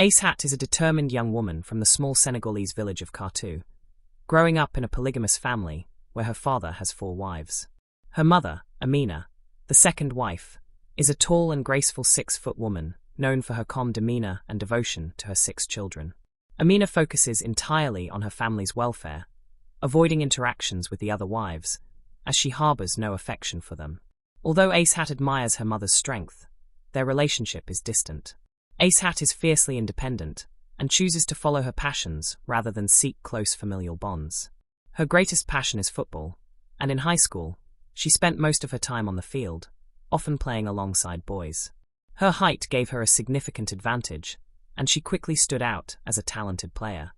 Aishat is a determined young woman from the small Senegalese village of Kartou, growing up in a polygamous family where her father has 4 wives. Her mother, Amina, the second wife, is a tall and graceful 6-foot woman known for her calm demeanor and devotion to her 6 children. Amina focuses entirely on her family's welfare, avoiding interactions with the other wives, as she harbors no affection for them. Although Aishat admires her mother's strength, their relationship is distant. Aishat is fiercely independent and chooses to follow her passions rather than seek close familial bonds. Her greatest passion is football, and in high school, she spent most of her time on the field, often playing alongside boys. Her height gave her a significant advantage, and she quickly stood out as a talented player.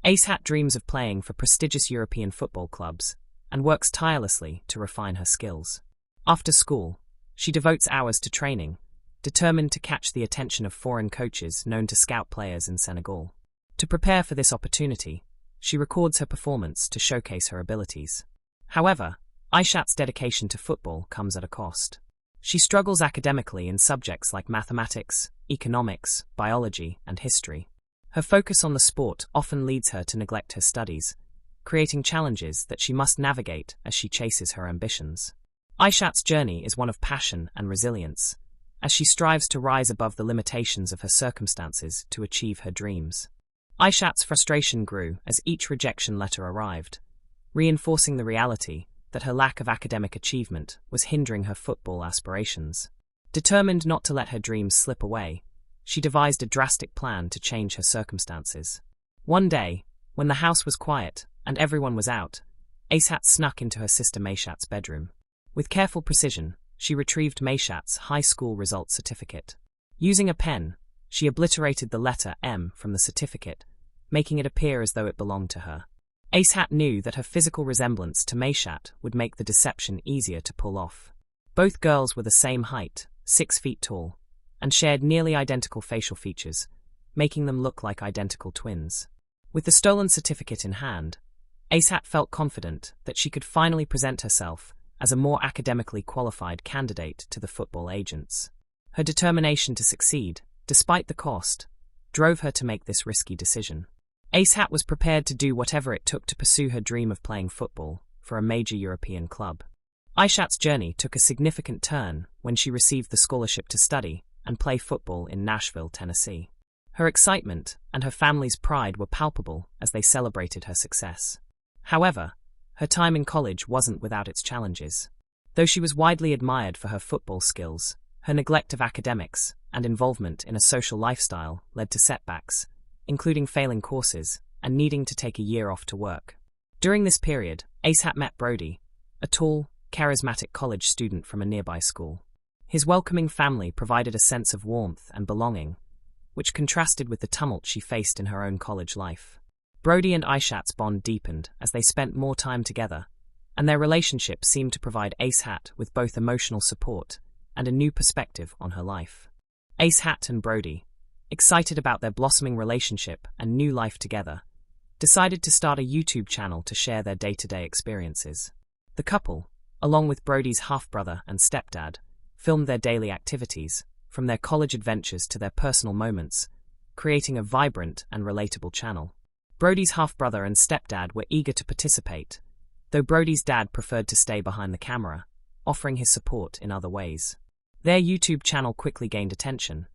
Aishat dreams of playing for prestigious European football clubs and works tirelessly to refine her skills. After school, she devotes hours to training, determined to catch the attention of foreign coaches known to scout players in Senegal. To prepare for this opportunity, she records her performance to showcase her abilities. However, Aishat's dedication to football comes at a cost. She struggles academically in subjects like mathematics, economics, biology, and history. Her focus on the sport often leads her to neglect her studies, creating challenges that she must navigate as she chases her ambitions. Aishat's journey is one of passion and resilience, as she strives to rise above the limitations of her circumstances to achieve her dreams. Aishat's frustration grew as each rejection letter arrived, reinforcing the reality that her lack of academic achievement was hindering her football aspirations. Determined not to let her dreams slip away, she devised a drastic plan to change her circumstances. One day, when the house was quiet and everyone was out, Aishat snuck into her sister Mayshat's bedroom. With careful precision, she retrieved Mayshat's high school results certificate. Using a pen, she obliterated the letter M from the certificate, making it appear as though it belonged to her. Aishat knew that her physical resemblance to Mayshat would make the deception easier to pull off. Both girls were the same height, 6 feet tall, and shared nearly identical facial features, making them look like identical twins. With the stolen certificate in hand, Aishat felt confident that she could finally present herself as a more academically qualified candidate to the football agents. Her determination to succeed, despite the cost, drove her to make this risky decision. Aishat was prepared to do whatever it took to pursue her dream of playing football for a major European club. Aishat's journey took a significant turn when she received the scholarship to study and play football in Nashville, Tennessee. Her excitement and her family's pride were palpable as they celebrated her success. However, her time in college wasn't without its challenges. Though she was widely admired for her football skills, her neglect of academics and involvement in a social lifestyle led to setbacks, including failing courses and needing to take a year off to work. During this period, Aishat met Brody, a tall, charismatic college student from a nearby school. His welcoming family provided a sense of warmth and belonging, which contrasted with the tumult she faced in her own college life. Brody and Aishat's bond deepened as they spent more time together, and their relationship seemed to provide Aishat with both emotional support and a new perspective on her life. Aishat and Brody, excited about their blossoming relationship and new life together, decided to start a YouTube channel to share their day-to-day experiences. The couple, along with Brody's half-brother and stepdad, filmed their daily activities, from their college adventures to their personal moments, creating a vibrant and relatable channel. Brody's half-brother and stepdad were eager to participate, though Brody's dad preferred to stay behind the camera, offering his support in other ways. Their YouTube channel quickly gained attention,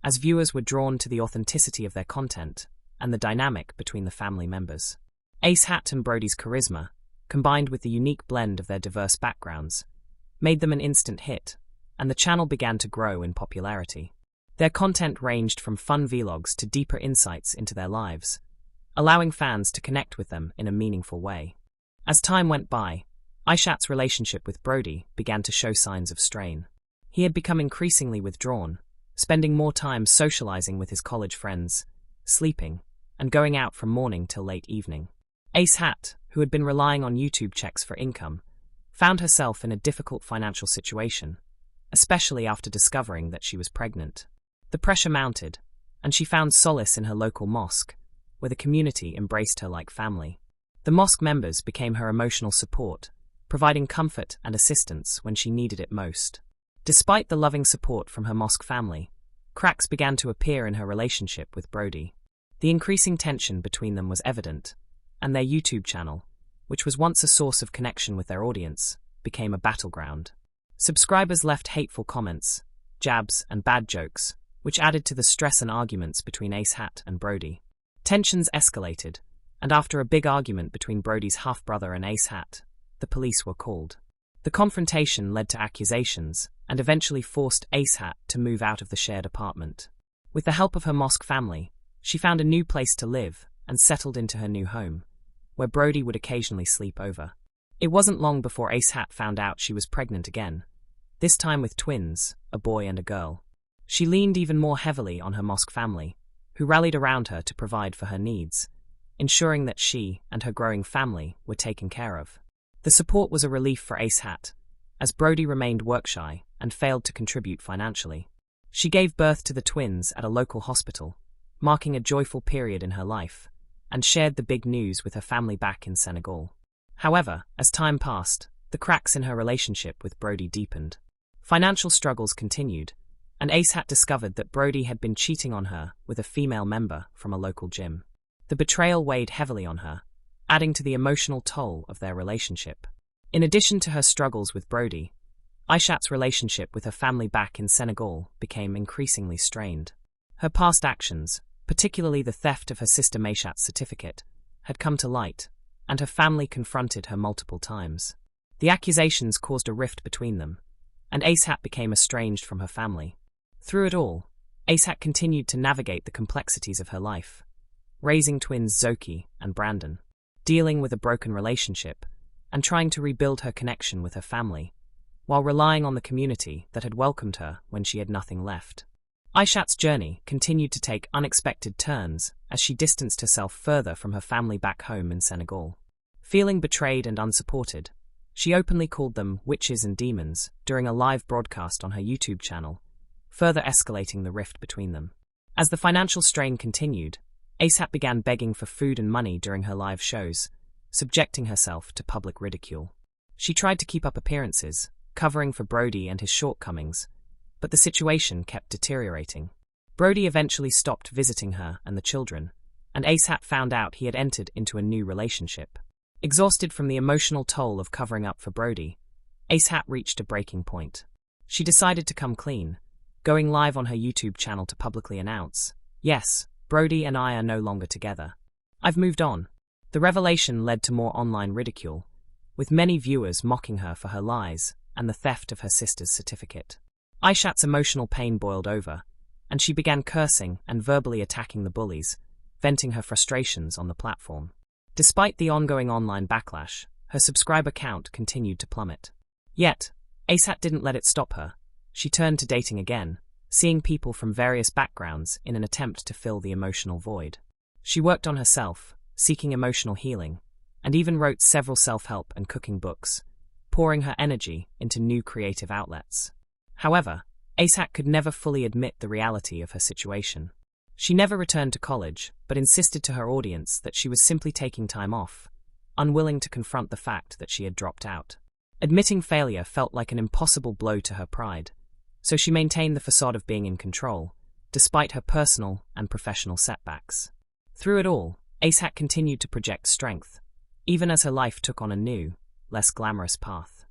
as viewers were drawn to the authenticity of their content and the dynamic between the family members. Aishat and Brody's charisma, combined with the unique blend of their diverse backgrounds, made them an instant hit, and the channel began to grow in popularity. Their content ranged from fun vlogs to deeper insights into their lives, allowing fans to connect with them in a meaningful way. As time went by, Aishat's relationship with Brody began to show signs of strain. He had become increasingly withdrawn, spending more time socializing with his college friends, sleeping, and going out from morning till late evening. Aishat, who had been relying on YouTube checks for income, found herself in a difficult financial situation, especially after discovering that she was pregnant. The pressure mounted, and she found solace in her local mosque, where the community embraced her like family. The mosque members became her emotional support, providing comfort and assistance when she needed it most. Despite the loving support from her mosque family, Cracks began to appear in her relationship with Brody. The increasing tension between them was evident, and their YouTube channel, which was once a source of connection with their audience, became a battleground. Subscribers left hateful comments, jabs, and bad jokes, which added to the stress and arguments between Aishat and Brody. Tensions escalated, and after a big argument between Brody's half-brother and Aishat, the police were called. The confrontation led to accusations and eventually forced Aishat to move out of the shared apartment. With the help of her mosque family, she found a new place to live and settled into her new home, where Brody would occasionally sleep over. It wasn't long before Aishat found out she was pregnant again, this time with twins, a boy and a girl. She leaned even more heavily on her mosque family, who rallied around her to provide for her needs, ensuring that she and her growing family were taken care of. The support was a relief for Aishat, as Brody remained work-shy and failed to contribute financially. She gave birth to the twins at a local hospital, marking a joyful period in her life, and shared the big news with her family back in Senegal. However, as time passed, the cracks in her relationship with Brody deepened. Financial struggles continued, and Aishat discovered that Brody had been cheating on her with a female member from a local gym. The betrayal weighed heavily on her, adding to the emotional toll of their relationship. In addition to her struggles with Brody, Aishat's relationship with her family back in Senegal became increasingly strained. Her past actions, particularly the theft of her sister Maishat's certificate, had come to light, and her family confronted her multiple times. The accusations caused a rift between them, and Aishat became estranged from her family. Through it all, Aishat continued to navigate the complexities of her life, raising twins Zoki and Brandon, dealing with a broken relationship, and trying to rebuild her connection with her family, while relying on the community that had welcomed her when she had nothing left. Aishat's journey continued to take unexpected turns as she distanced herself further from her family back home in Senegal. Feeling betrayed and unsupported, she openly called them witches and demons during a live broadcast on her YouTube channel, further escalating the rift between them. As the financial strain continued, Aishat began begging for food and money during her live shows, subjecting herself to public ridicule. She tried to keep up appearances, covering for Brody and his shortcomings, but the situation kept deteriorating. Brody eventually stopped visiting her and the children, and Aishat found out he had entered into a new relationship. Exhausted from the emotional toll of covering up for Brody, Aishat reached a breaking point. She decided to come clean, going live on her YouTube channel to publicly announce, "Yes, Brody and I are no longer together. I've moved on." The revelation led to more online ridicule, with many viewers mocking her for her lies and the theft of her sister's certificate. Aishat's emotional pain boiled over, and she began cursing and verbally attacking the bullies, venting her frustrations on the platform. Despite the ongoing online backlash, her subscriber count continued to plummet. Yet, Aishat didn't let it stop her. She turned to dating again, seeing people from various backgrounds in an attempt to fill the emotional void. She worked on herself, seeking emotional healing, and even wrote several self-help and cooking books, pouring her energy into new creative outlets. However, Aishat could never fully admit the reality of her situation. She never returned to college, but insisted to her audience that she was simply taking time off, unwilling to confront the fact that she had dropped out. Admitting failure felt like an impossible blow to her pride, so she maintained the facade of being in control, despite her personal and professional setbacks. Through it all, Aishat continued to project strength, even as her life took on a new, less glamorous path.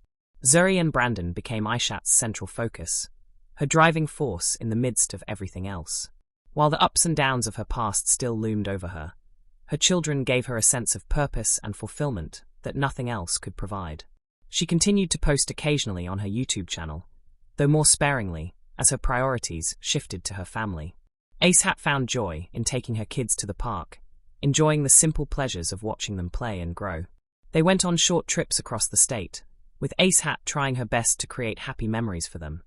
Zoe and Brandon became Aishat's central focus, her driving force in the midst of everything else. While the ups and downs of her past still loomed over her, her children gave her a sense of purpose and fulfillment that nothing else could provide. She continued to post occasionally on her YouTube channel, though more sparingly, as her priorities shifted to her family. Aishat found joy in taking her kids to the park, enjoying the simple pleasures of watching them play and grow. They went on short trips across the state, with Aishat trying her best to create happy memories for them,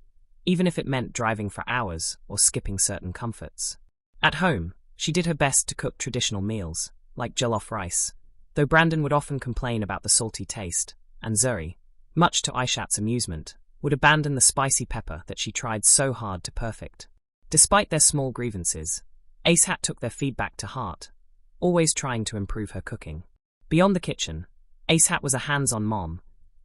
even if it meant driving for hours or skipping certain comforts. At home, she did her best to cook traditional meals, like jollof rice, though Brandon would often complain about the salty taste, and Zoe, much to Aishat's amusement, would abandon the spicy pepper that she tried so hard to perfect. Despite their small grievances, Aishat took their feedback to heart, always trying to improve her cooking. Beyond the kitchen, Aishat was a hands-on mom,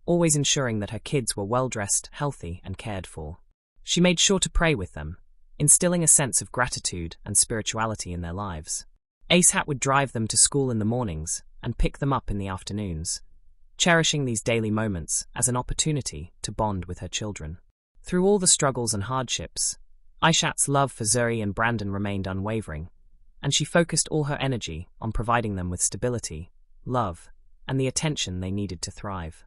always ensuring that her kids were well-dressed, healthy, and cared for. She made sure to pray with them, instilling a sense of gratitude and spirituality in their lives. Aishat would drive them to school in the mornings and pick them up in the afternoons, cherishing these daily moments as an opportunity to bond with her children. Through all the struggles and hardships, Aishat's love for Zuri and Brandon remained unwavering, and she focused all her energy on providing them with stability, love, and the attention they needed to thrive.